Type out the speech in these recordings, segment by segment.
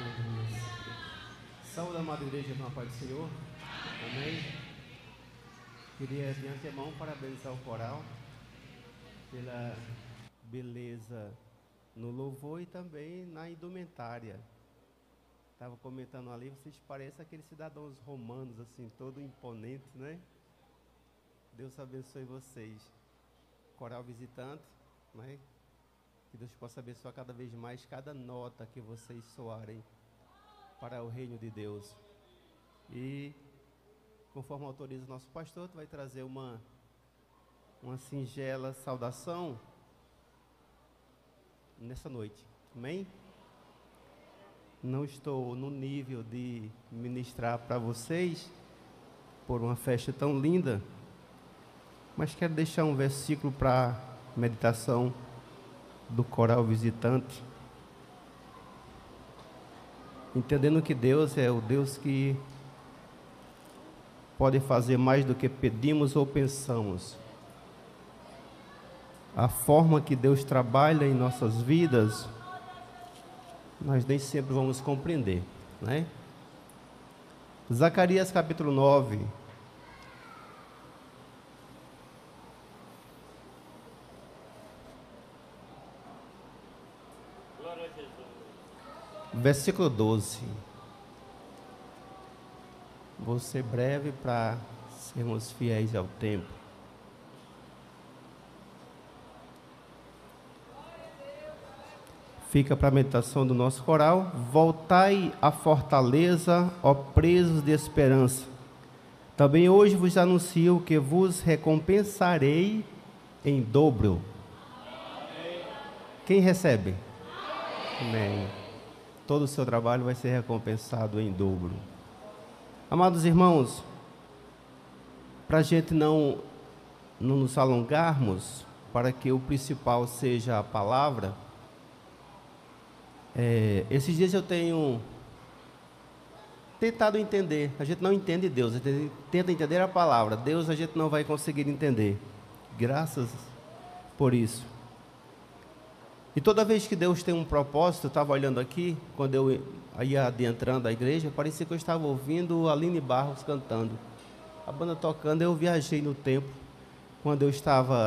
Aleluia. Saúde, amada igreja, com a paz do Senhor. Amém. Queria de antemão parabenizar o coral pela beleza no louvor e também na indumentária. Estava comentando ali, vocês parecem aqueles cidadãos romanos, assim, todo imponente, né? Deus abençoe vocês. Coral visitante, né? Que Deus possa abençoar cada vez mais cada nota que vocês soarem para o reino de Deus. E conforme autoriza o nosso pastor, tu vai trazer uma singela saudação nessa noite. Amém? Não estou no nível de ministrar para vocês por uma festa tão linda, mas quero deixar um versículo para meditação do coral visitante, entendendo que Deus é o Deus que pode fazer mais do que pedimos ou pensamos. A forma que Deus trabalha em nossas vidas, nós nem sempre vamos compreender, né? Zacarias capítulo 9. Glória a Jesus. Versículo 12. Vou ser breve para sermos fiéis ao tempo. Fica para a meditação do nosso coral. Voltai à fortaleza, ó presos de esperança. Também hoje vos anuncio que vos recompensarei em dobro. Quem recebe? Amém. Todo o seu trabalho vai ser recompensado em dobro. Amados irmãos, para a gente não nos alongarmos, para que o principal seja a palavra, esses dias eu tenho tentado entender. A gente não entende Deus, a gente tenta entender a palavra. Deus a gente não vai conseguir entender. Graças por isso. E toda vez que Deus tem um propósito, eu estava olhando aqui, quando eu ia adentrando a igreja, parecia que eu estava ouvindo a Aline Barros cantando. A banda tocando, eu viajei no tempo. Quando eu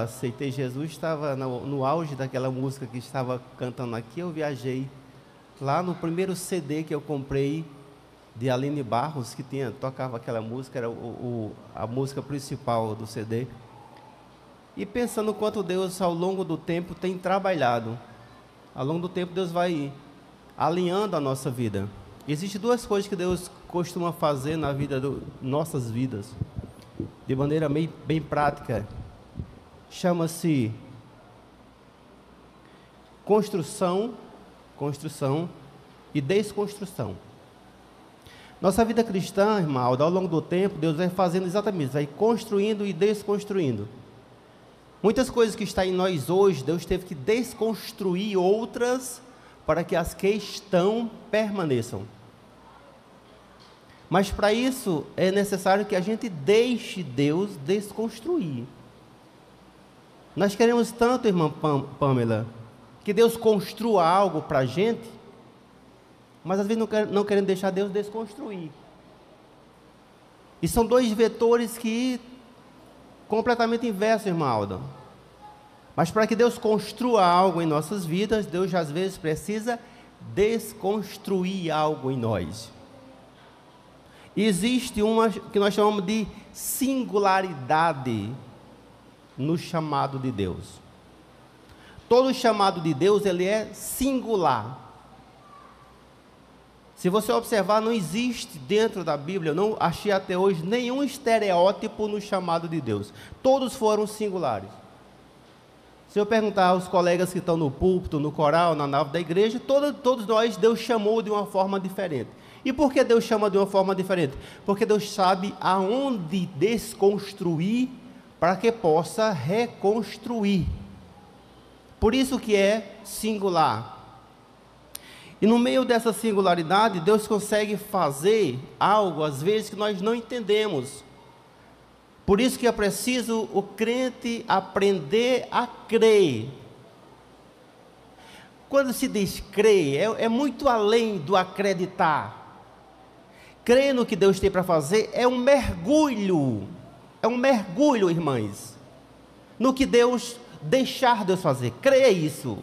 aceitei Jesus, estava no auge daquela música que estava cantando aqui, eu viajei lá no primeiro CD que eu comprei de Aline Barros, que tocava aquela música, era a música principal do CD. E pensando quanto Deus ao longo do tempo tem trabalhado. Ao longo do tempo Deus vai alinhando a nossa vida. Existem duas coisas que Deus costuma fazer na vida nossas vidas, de maneira bem prática. Chama-se construção e desconstrução. Nossa vida cristã, irmão, ao longo do tempo, Deus vai fazendo exatamente isso, vai construindo e desconstruindo. Muitas coisas que estão em nós hoje, Deus teve que desconstruir outras para que as que estão permaneçam. Mas para isso é necessário que a gente deixe Deus desconstruir. Nós queremos tanto, irmã Pamela, que Deus construa algo para a gente, mas às vezes não queremos deixar Deus desconstruir. E são dois vetores que completamente inverso, irmã Alda. Mas para que Deus construa algo em nossas vidas, Deus às vezes precisa desconstruir algo em nós. E existe uma que nós chamamos de singularidade no chamado de Deus. Todo chamado de Deus, ele é singular. Se você observar, não existe dentro da Bíblia, eu não achei até hoje nenhum estereótipo no chamado de Deus. Todos foram singulares. Se eu perguntar aos colegas que estão no púlpito, no coral, na nave da igreja, todos nós, Deus chamou de uma forma diferente. E por que Deus chama de uma forma diferente? Porque Deus sabe aonde desconstruir para que possa reconstruir. Por isso que é singular. E no meio dessa singularidade, Deus consegue fazer algo, às vezes, que nós não entendemos. Por isso que é preciso o crente aprender a crer. quando se diz crer, é muito além do acreditar. Crer no que Deus tem para fazer é um mergulho, irmãs, no que Deus deixar Deus fazer. Crer é isso.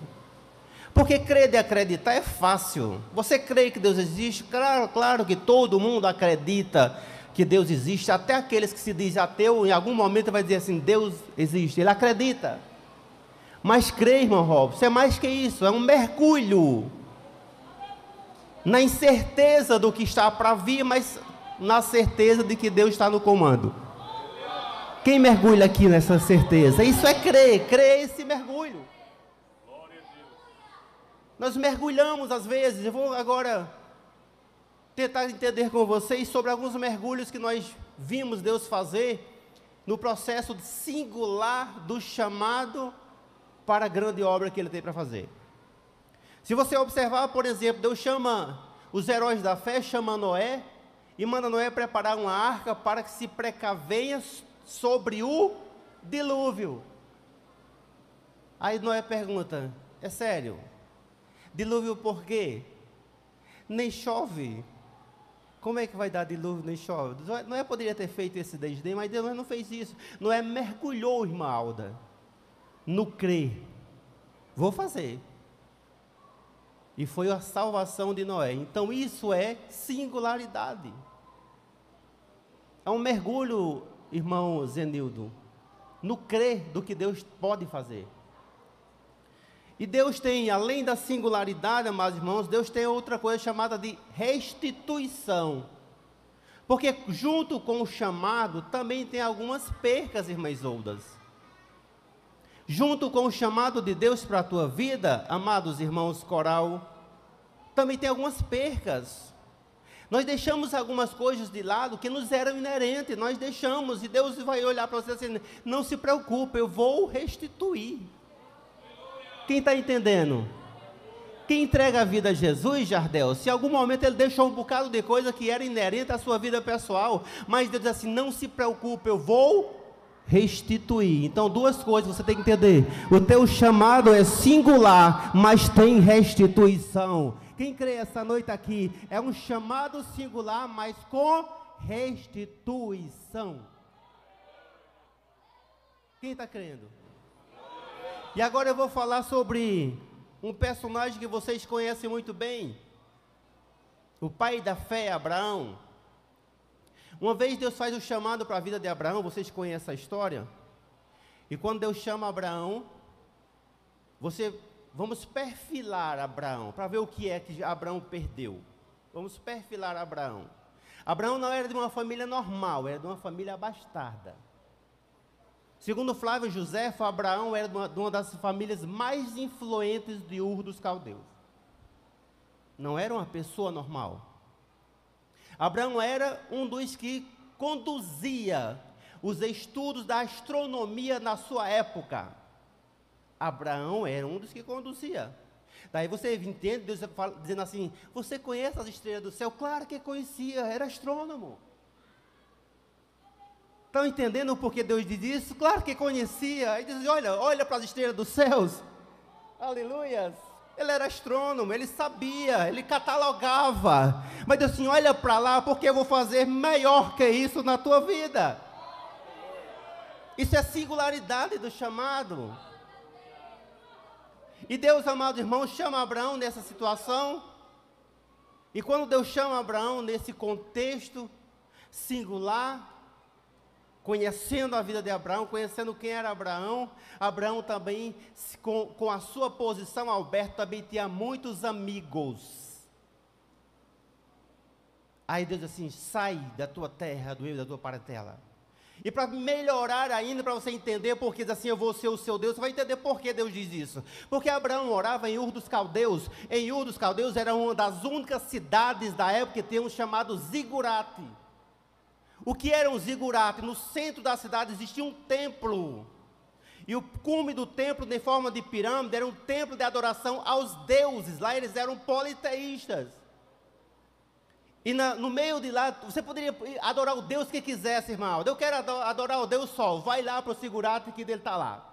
Porque crer de acreditar é fácil. Você crê que Deus existe? Claro que todo mundo acredita que Deus existe. Até aqueles que se dizem ateu, em algum momento vai dizer assim, Deus existe. Ele acredita. Mas crer, irmão Robson, é mais que isso. É um mergulho na incerteza do que está para vir, mas na certeza de que Deus está no comando. Quem mergulha aqui nessa certeza? Isso é crer. Crer é esse mergulho. Nós mergulhamos às vezes. Eu vou agora tentar entender com vocês sobre alguns mergulhos que nós vimos Deus fazer no processo singular do chamado para a grande obra que Ele tem para fazer. Se você observar, por exemplo, Deus chama os heróis da fé, chama Noé e manda Noé preparar uma arca para que se precavenha sobre o dilúvio. Aí Noé pergunta, é sério? Dilúvio por quê? Nem chove. Como é que vai dar dilúvio, nem chove? Noé poderia ter feito esse desdém, mas Deus não fez isso. Noé mergulhou, irmã Alda, no crer. Vou fazer. E foi a salvação de Noé. Então isso é singularidade. É um mergulho, irmão Zenildo, no crer do que Deus pode fazer. E Deus tem, além da singularidade, amados irmãos, Deus tem outra coisa chamada de restituição. Porque junto com o chamado, também tem algumas percas, irmãs Oldas. Junto com o chamado de Deus para a tua vida, amados irmãos coral, também tem algumas percas. Nós deixamos algumas coisas de lado que nos eram inerentes, nós deixamos, e Deus vai olhar para você assim, não se preocupe, eu vou restituir. Quem está entendendo? Quem entrega a vida a Jesus, Jardel, se em algum momento ele deixou um bocado de coisa que era inerente à sua vida pessoal, mas Deus diz assim, não se preocupe, eu vou restituir. Então duas coisas você tem que entender, o teu chamado é singular, mas tem restituição. Quem crê essa noite aqui, é um chamado singular, mas com restituição. Quem está crendo? E agora eu vou falar sobre um personagem que vocês conhecem muito bem, o pai da fé, Abraão. Uma vez Deus faz o chamado para a vida de Abraão, vocês conhecem a história? E quando Deus chama Abraão, vamos perfilar Abraão, para ver o que é que Abraão perdeu. Vamos perfilar Abraão. Abraão não era de uma família normal, era de uma família bastarda. Segundo Flávio Josefo, Abraão era de uma das famílias mais influentes de Ur dos Caldeus. Não era uma pessoa normal. Abraão era um dos que conduzia os estudos da astronomia na sua época. Abraão era um dos que conduzia. Daí você entende, Deus fala, dizendo assim, você conhece as estrelas do céu? Claro que conhecia, era astrônomo. Estão entendendo o porquê Deus diz isso? Claro que conhecia. Aí diz, olha para as estrelas dos céus. Aleluias. Ele era astrônomo, ele sabia, ele catalogava. Mas Deus assim, olha para lá, porque eu vou fazer melhor que isso na tua vida. Isso é singularidade do chamado. E Deus, amados irmãos, chama Abraão nessa situação. E quando Deus chama Abraão nesse contexto singular, conhecendo a vida de Abraão, conhecendo quem era Abraão, Abraão também, com a sua posição, Alberto também tinha muitos amigos. Aí Deus diz assim, sai da tua terra, do meio da tua parentela. E para melhorar ainda, para você entender, porque diz assim, eu vou ser o seu Deus, você vai entender por que Deus diz isso. Porque Abraão morava em Ur dos Caldeus. Em Ur dos Caldeus era uma das únicas cidades da época que tinham chamado Zigurate. O que era um zigurate? No centro da cidade existia um templo. E o cume do templo, em forma de pirâmide, era um templo de adoração aos deuses. Lá eles eram politeístas. E no meio de lá, você poderia adorar o Deus que quisesse, irmão. Eu quero adorar o Deus Sol. Vai lá para o zigurate que ele está lá.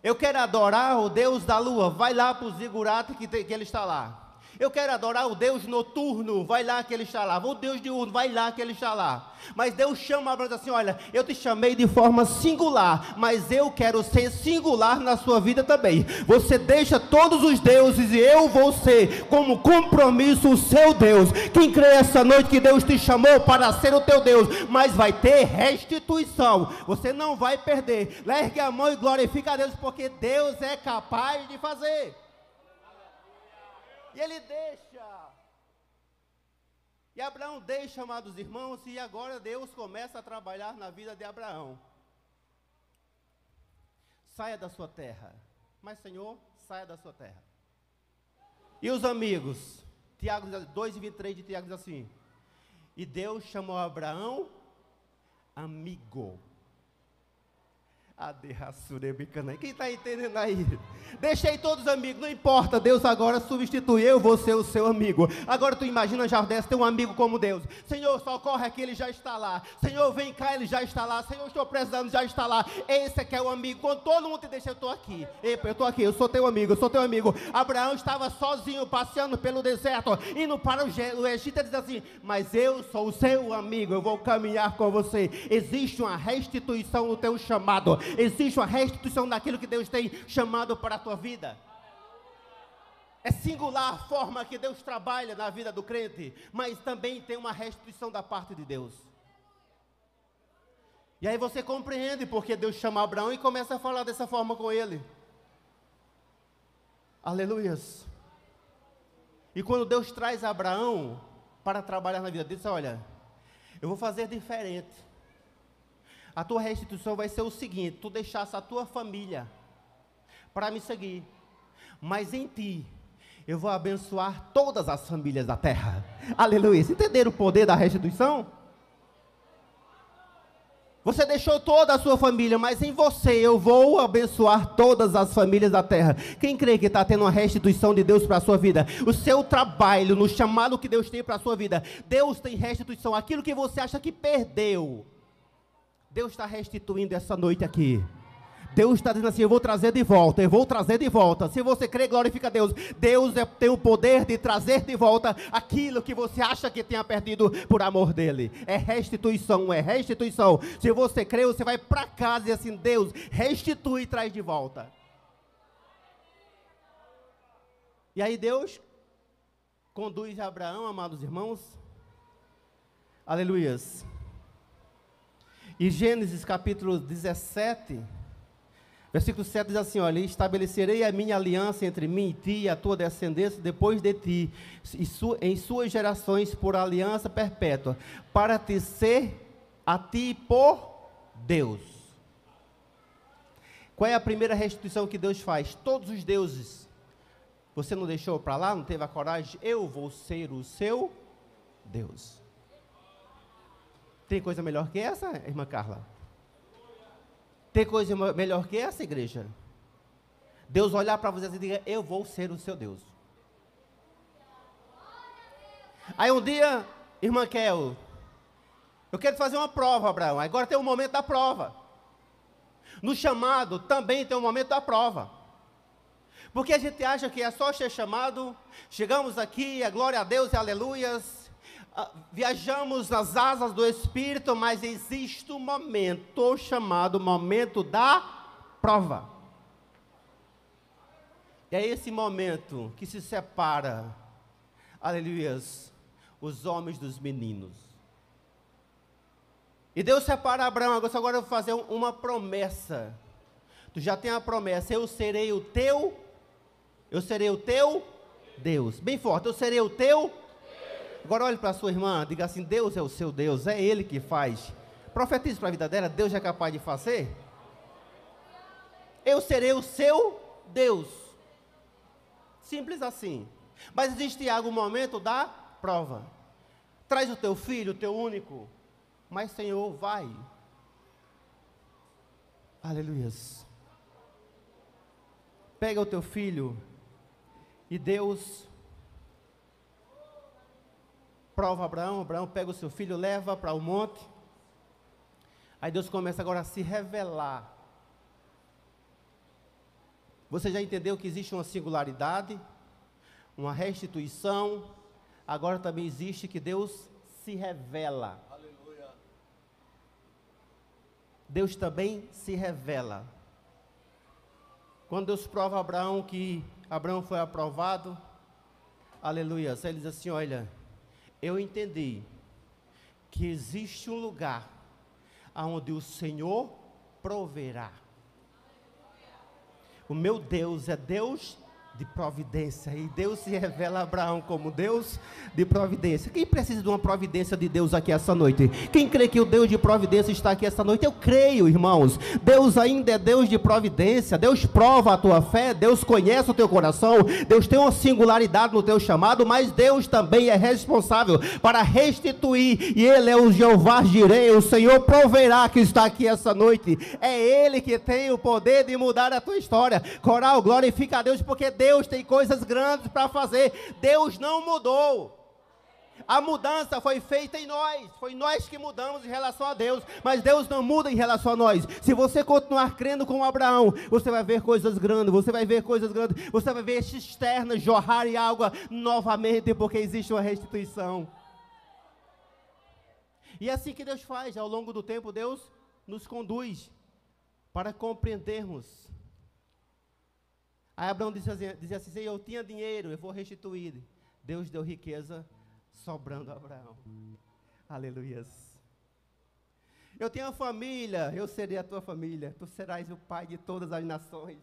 Eu quero adorar o Deus da lua, vai lá para o zigurate que ele está lá. Eu quero adorar o Deus noturno, vai lá que ele está lá. O Deus diurno, vai lá que ele está lá. Mas Deus chama Abraão e diz assim: olha, eu te chamei de forma singular, mas eu quero ser singular na sua vida também. Você deixa todos os deuses e eu vou ser, como compromisso, o seu Deus. Quem crê essa noite que Deus te chamou para ser o teu Deus, mas vai ter restituição. Você não vai perder. Largue a mão e glorifique a Deus, porque Deus é capaz de fazer. E ele deixa. E Abraão deixa, amados irmãos, e agora Deus começa a trabalhar na vida de Abraão. Saia da sua terra. Mas, Senhor, saia da sua terra. E os amigos? Tiago 2:23 de Tiago diz assim: e Deus chamou Abraão amigo. Quem está entendendo aí? Deixei todos amigos, não importa, Deus agora substitui, eu vou ser o seu amigo. Agora tu imagina Jardel ter um amigo como Deus. Senhor, socorre aqui, ele já está lá. Senhor, vem cá, ele já está lá. Senhor, estou precisando, já está lá. Esse aqui é o amigo. Quando todo mundo te deixa, eu estou aqui. Epa, eu estou aqui, eu sou teu amigo, eu sou teu amigo. Abraão estava sozinho, passeando pelo deserto, indo para o Egito. Ele diz assim: mas eu sou o seu amigo, eu vou caminhar com você. Existe uma restituição no teu chamado. Existe uma restituição daquilo que Deus tem chamado para a tua vida. É singular a forma que Deus trabalha na vida do crente, mas também tem uma restituição da parte de Deus. E aí você compreende porque Deus chama Abraão e começa a falar dessa forma com ele. Aleluias. E quando Deus traz Abraão para trabalhar na vida dele, diz: olha, eu vou fazer diferente. A tua restituição vai ser o seguinte: tu deixasse a tua família para me seguir, mas em ti eu vou abençoar todas as famílias da terra. Aleluia. Entenderam o poder da restituição? Você deixou toda a sua família, mas em você eu vou abençoar todas as famílias da terra. Quem crê que está tendo uma restituição de Deus para a sua vida? O seu trabalho, no chamado que Deus tem para a sua vida, Deus tem restituição. Aquilo que você acha que perdeu, Deus está restituindo essa noite aqui. Deus está dizendo assim: eu vou trazer de volta, eu vou trazer de volta. Se você crê, glorifica a Deus. Deus tem o poder de trazer de volta aquilo que você acha que tenha perdido por amor dele. É restituição, é restituição. Se você crê, você vai para casa e assim: Deus restitui e traz de volta. E aí Deus conduz Abraão, amados irmãos. Aleluias. E Gênesis capítulo 17, versículo 7 diz assim: olha, estabelecerei a minha aliança entre mim e ti e a tua descendência depois de ti, em suas gerações, por aliança perpétua, para te ser a ti por Deus. Qual é a primeira restituição que Deus faz? Todos os deuses, você não deixou para lá, não teve a coragem? Eu vou ser o seu Deus. Tem coisa melhor que essa, irmã Carla? Tem coisa melhor que essa, igreja? Deus olhar para você e dizer: eu vou ser o seu Deus. Aí um dia, irmã Kel, eu quero fazer uma prova, Abraão. Agora tem o momento da prova. No chamado também tem o momento da prova. Porque a gente acha que é só ser chamado, chegamos aqui, é glória a Deus e aleluias, viajamos nas asas do Espírito, mas existe um momento chamado momento da prova. E é esse momento que se separa, aleluias, os homens dos meninos. E Deus separa Abraão. Agora eu vou fazer uma promessa. Tu já tem a promessa: eu serei o teu Deus. Bem forte: eu serei o teu. Agora olhe para a sua irmã, diga assim: Deus é o seu Deus, é Ele que faz. Profetize para a vida dela: Deus é capaz de fazer. Eu serei o seu Deus. Simples assim. Mas existe algum momento da prova. Traz o teu filho, o teu único. Mas Senhor, vai. Aleluias. Pega o teu filho e Deus prova Abraão. Abraão pega o seu filho, leva para o monte. Aí Deus começa agora a se revelar. Você já entendeu que existe uma singularidade, uma restituição? Agora também existe que Deus se revela. Aleluia. Deus também se revela. Quando Deus prova a Abraão que Abraão foi aprovado, aleluia, ele diz assim: olha, eu entendi que existe um lugar onde o Senhor proverá. O meu Deus é Deus de providência, e Deus se revela a Abraão como Deus de providência. Quem precisa de uma providência de Deus aqui essa noite? Quem crê que o Deus de providência está aqui essa noite? Eu creio, irmãos. Deus ainda é Deus de providência. Deus prova a tua fé, Deus conhece o teu coração, Deus tem uma singularidade no teu chamado, mas Deus também é responsável para restituir, e Ele é o Jeová Jireh, o Senhor proverá, que está aqui essa noite. É Ele que tem o poder de mudar a tua história. Coral, glorifica a Deus, porque Deus tem coisas grandes para fazer. Deus não mudou. A mudança foi feita em nós. Foi nós que mudamos em relação a Deus. Mas Deus não muda em relação a nós. Se você continuar crendo com Abraão, você vai ver coisas grandes. Você vai ver coisas grandes. Você vai ver cisternas jorrarem água novamente, porque existe uma restituição. E é assim que Deus faz. Ao longo do tempo, Deus nos conduz para compreendermos. Aí Abraão dizia assim: eu tinha dinheiro, eu vou restituir. Deus deu riqueza sobrando a Abraão. Aleluias. Eu tinha uma família, eu serei a tua família. Tu serás o pai de todas as nações.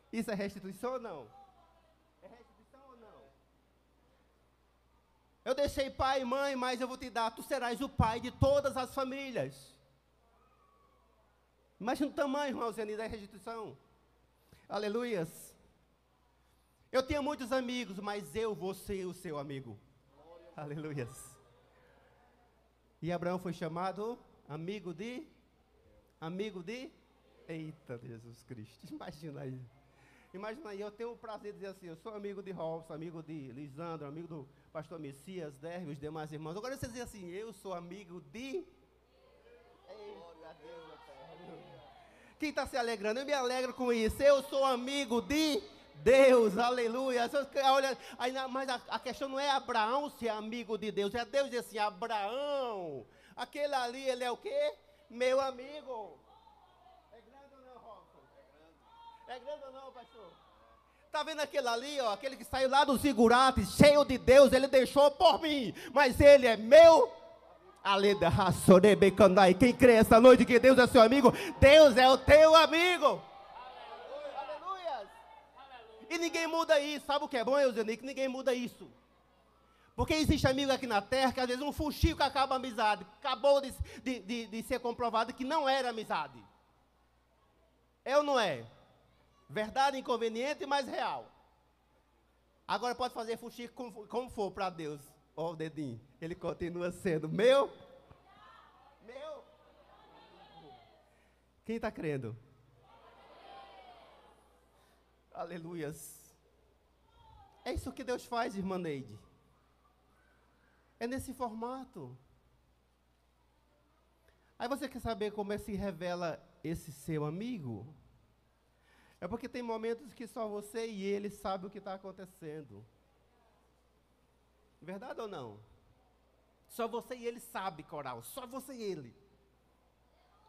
Isso é restituição ou não? É restituição ou não? Eu deixei pai e mãe, mas eu vou te dar. Tu serás o pai de todas as famílias. Imagina o tamanho, irmão Zeni, da restituição. Aleluias. Eu tinha muitos amigos, mas eu vou ser o seu amigo. Aleluias. E Abraão foi chamado amigo de? Eita, Jesus Cristo. Imagina aí. Imagina aí, eu tenho o prazer de dizer assim: eu sou amigo de Robson, amigo de Lisandro, amigo do pastor Messias, Derby, os demais irmãos. Agora você diz assim: eu sou amigo de? Eita, Deus do céu. Quem está se alegrando? Eu me alegro com isso. Eu sou amigo de Deus, aleluia. Olha, mas a questão não é Abraão ser amigo de Deus. É Deus dizer assim: Abraão, aquele ali, ele é o quê? Meu amigo. É grande ou não, Robson? É grande ou não, pastor? Está vendo aquele ali, ó, aquele que saiu lá do zigurate, cheio de Deus, ele deixou por mim, mas ele é meu. Quem crê essa noite que Deus é seu amigo? Deus é o teu amigo. Aleluia. E ninguém muda isso. Sabe o que é bom, Eusenico? Ninguém muda isso. Porque existe amigo aqui na terra que às vezes um fuxico acaba a amizade. Acabou de ser comprovado que não era amizade. É ou não é? Verdade inconveniente, mas real. Agora pode fazer fuxico como for para Deus. Ó o dedinho, ele continua sendo meu. Quem está crendo? Aleluias. É isso que Deus faz, irmã Neide. É nesse formato. Aí você quer saber como é que se revela esse seu amigo? É porque tem momentos que só você e ele sabem o que está acontecendo. Verdade ou não? Só você e ele sabe, coral. Só você e ele.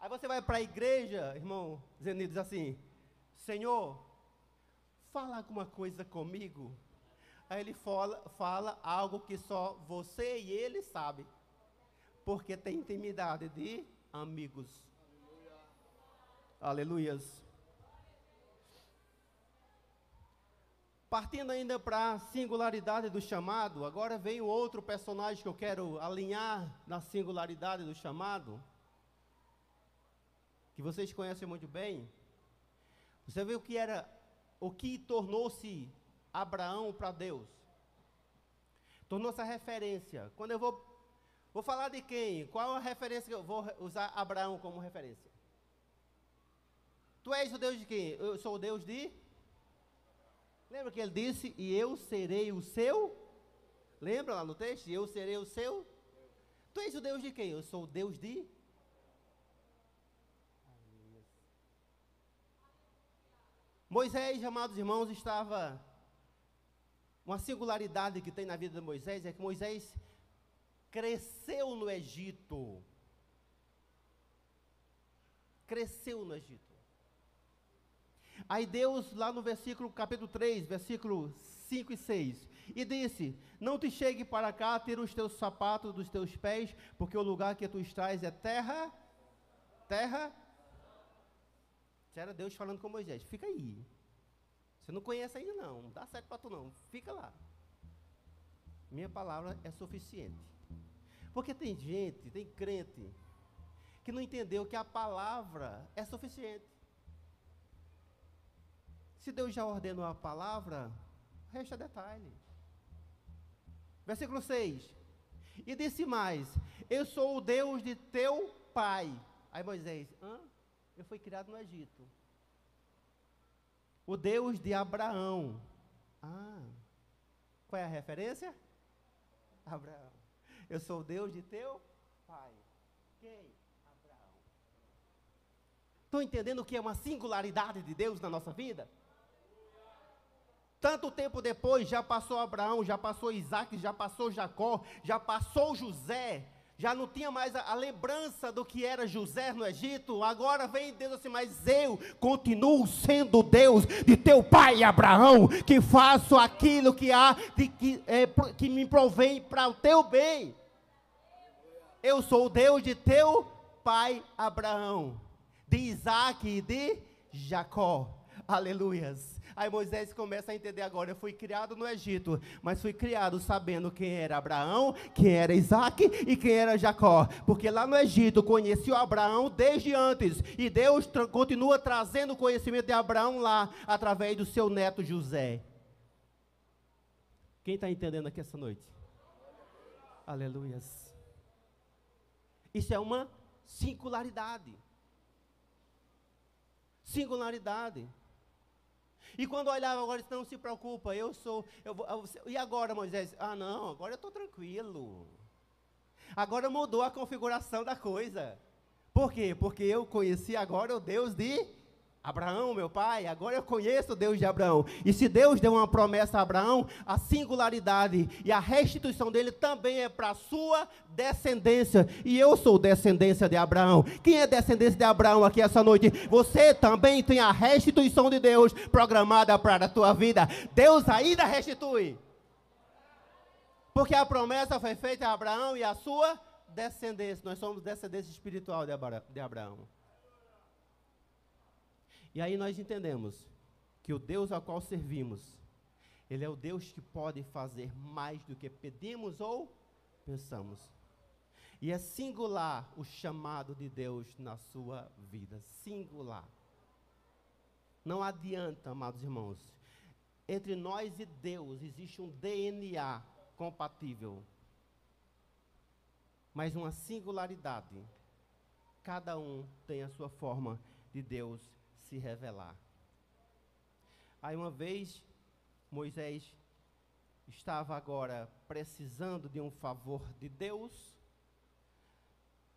Aí você vai para a igreja, irmão Zeni, diz assim: Senhor, fala alguma coisa comigo. Aí ele fala algo que só você e ele sabe. Porque tem intimidade de amigos. Aleluias. Partindo ainda para a singularidade do chamado, agora vem o outro personagem que eu quero alinhar na singularidade do chamado, que vocês conhecem muito bem. Você vê o que tornou-se Abraão para Deus. Tornou-se a referência. Quando eu vou falar de quem? Qual a referência que eu vou usar Abraão como referência? Tu és o Deus de quem? Eu sou o Deus de... Lembra que ele disse: e eu serei o seu? Lembra lá no texto? E eu serei o seu? Tu és o Deus de quem? Eu sou o Deus de... Moisés, amados irmãos, estava... Uma singularidade que tem na vida de Moisés é que Moisés cresceu no Egito. Cresceu no Egito. Aí Deus, lá no versículo, capítulo 3, versículo 5 e 6, e disse: não te chegue para cá, tira os teus sapatos dos teus pés, porque o lugar que tu estás é terra. Isso era Deus falando com Moisés: fica aí. Você não conhece ainda não dá certo para tu não, fica lá. Minha palavra é suficiente. Porque tem gente, tem crente, que não entendeu que a palavra é suficiente. Se Deus já ordenou a palavra, resta detalhe. Versículo 6. E disse mais: eu sou o Deus de teu pai. Aí Moisés: eu fui criado no Egito. O Deus de Abraão. Qual é a referência? Abraão. Eu sou o Deus de teu pai. Quem? Abraão. Estão entendendo o que é uma singularidade de Deus na nossa vida? Tanto tempo depois, já passou Abraão, já passou Isaac, já passou Jacó, já passou José, já não tinha mais a lembrança do que era José no Egito. Agora vem Deus assim: mas eu continuo sendo o Deus de teu pai Abraão, que faço aquilo que há, que me provém para o teu bem. Eu sou o Deus de teu pai Abraão, de Isaac e de Jacó. Aleluias. Aí Moisés começa a entender agora: eu fui criado no Egito, mas fui criado sabendo quem era Abraão, quem era Isaac e quem era Jacó, porque lá no Egito conheci o Abraão desde antes, e Deus continua trazendo o conhecimento de Abraão lá, através do seu neto José. Quem está entendendo aqui essa noite? Aleluias. Isso é uma singularidade. Singularidade. E quando eu olhava agora, disse: não se preocupa, e agora, Moisés? Não, agora eu estou tranquilo. Agora mudou a configuração da coisa. Por quê? Porque eu conheci agora o Deus de Abraão, meu pai. Agora eu conheço o Deus de Abraão. E se Deus deu uma promessa a Abraão, a singularidade e a restituição dele também é para a sua descendência. E eu sou descendência de Abraão. Quem é descendência de Abraão aqui essa noite? Você também tem a restituição de Deus programada para a tua vida. Deus ainda restitui. Porque a promessa foi feita a Abraão e a sua descendência. Nós somos descendência espiritual de Abraão. E aí nós entendemos que o Deus ao qual servimos, Ele é o Deus que pode fazer mais do que pedimos ou pensamos. E é singular o chamado de Deus na sua vida. Singular. Não adianta, amados irmãos. Entre nós e Deus existe um DNA compatível. Mas uma singularidade. Cada um tem a sua forma de Deus se revelar. Aí uma vez, Moisés estava agora precisando de um favor de Deus,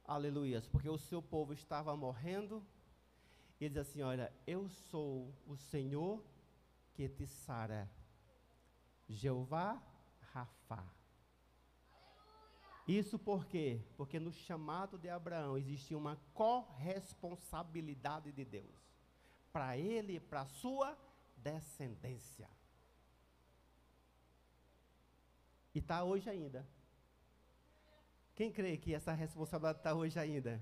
aleluias, porque o seu povo estava morrendo, e ele diz assim: olha, eu sou o Senhor que te sara, Jeová Rafá. Isso por quê? Porque no chamado de Abraão existia uma corresponsabilidade de Deus para ele e para a sua descendência. E está hoje ainda. Quem crê que essa responsabilidade está hoje ainda?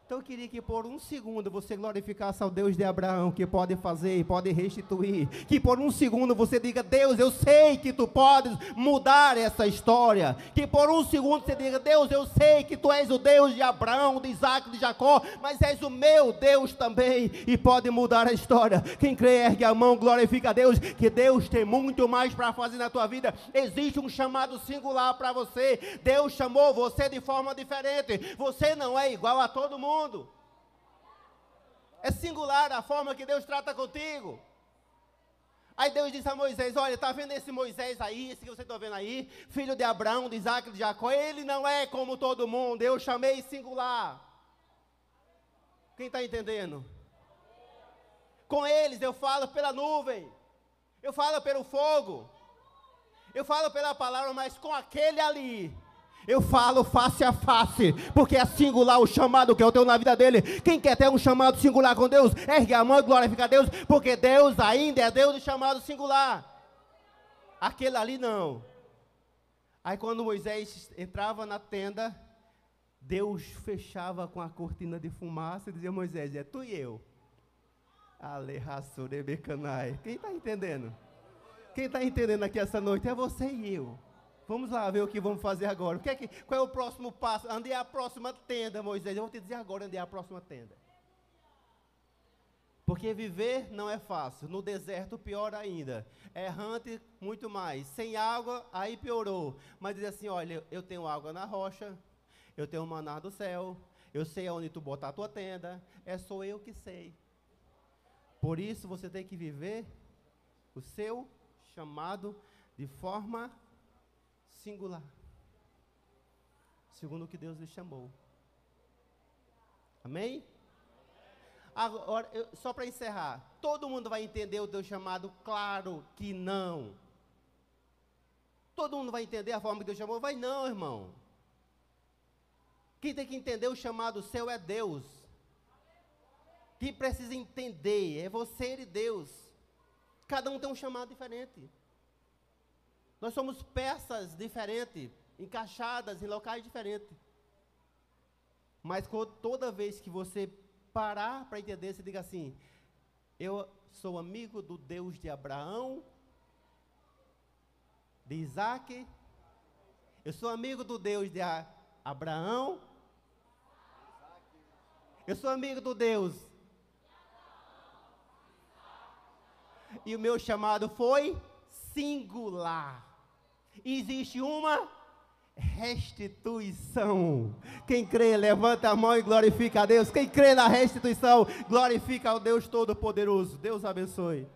Então eu queria que por um segundo você glorificasse ao Deus de Abraão, que pode fazer e pode restituir. Que por um segundo você diga: Deus, eu sei que tu podes mudar essa história. Que por um segundo você diga: Deus, eu sei que tu és o Deus de Abraão, de Isaac, de Jacó, mas és o meu Deus também e pode mudar a história. Quem crê, ergue a mão, glorifica a Deus, que Deus tem muito mais para fazer na tua vida. Existe um chamado singular para você. Deus chamou você de forma diferente. Você não é igual a todo mundo. É singular a forma que Deus trata contigo. Aí Deus disse a Moisés: olha, está vendo esse Moisés aí, esse que você está vendo aí, filho de Abraão, de Isaac, de Jacó, ele não é como todo mundo, eu chamei singular. Quem está entendendo? Com eles eu falo pela nuvem, eu falo pelo fogo, eu falo pela palavra, mas com aquele ali, eu falo face a face, porque é singular o chamado que eu tenho na vida dele. Quem quer ter um chamado singular com Deus, ergue a mão e glorifica a Deus, porque Deus ainda é Deus de chamado singular. Aquele ali não. Aí quando Moisés entrava na tenda, Deus fechava com a cortina de fumaça e dizia: Moisés, é tu e eu. Quem está entendendo? Quem está entendendo aqui essa noite é você e eu. Vamos lá ver o que vamos fazer agora. Qual é o próximo passo? Onde é a próxima tenda, Moisés? Eu vou te dizer agora onde é a próxima tenda. Porque viver não é fácil. No deserto, pior ainda. Errante, muito mais. Sem água, aí piorou. Mas diz assim: olha, eu tenho água na rocha, eu tenho maná do céu, eu sei onde tu botar a tua tenda, é só eu que sei. Por isso você tem que viver o seu chamado de forma singular, segundo o que Deus lhe chamou. Amém? Agora, só para encerrar, todo mundo vai entender o teu chamado? Claro que não. Todo mundo vai entender a forma que Deus chamou? Vai não, irmão. Quem tem que entender o chamado seu é Deus. Quem precisa entender é você e Deus. Cada um tem um chamado diferente. Nós somos peças diferentes, encaixadas em locais diferentes. Mas toda vez que você parar para entender, você diga assim: eu sou amigo do Deus de Abraão, de Isaac, eu sou amigo do Deus de Abraão, eu sou amigo do Deus, e o meu chamado foi singular. Existe uma restituição. Quem crê, levanta a mão e glorifica a Deus. Quem crê na restituição, glorifica ao Deus Todo-Poderoso. Deus abençoe.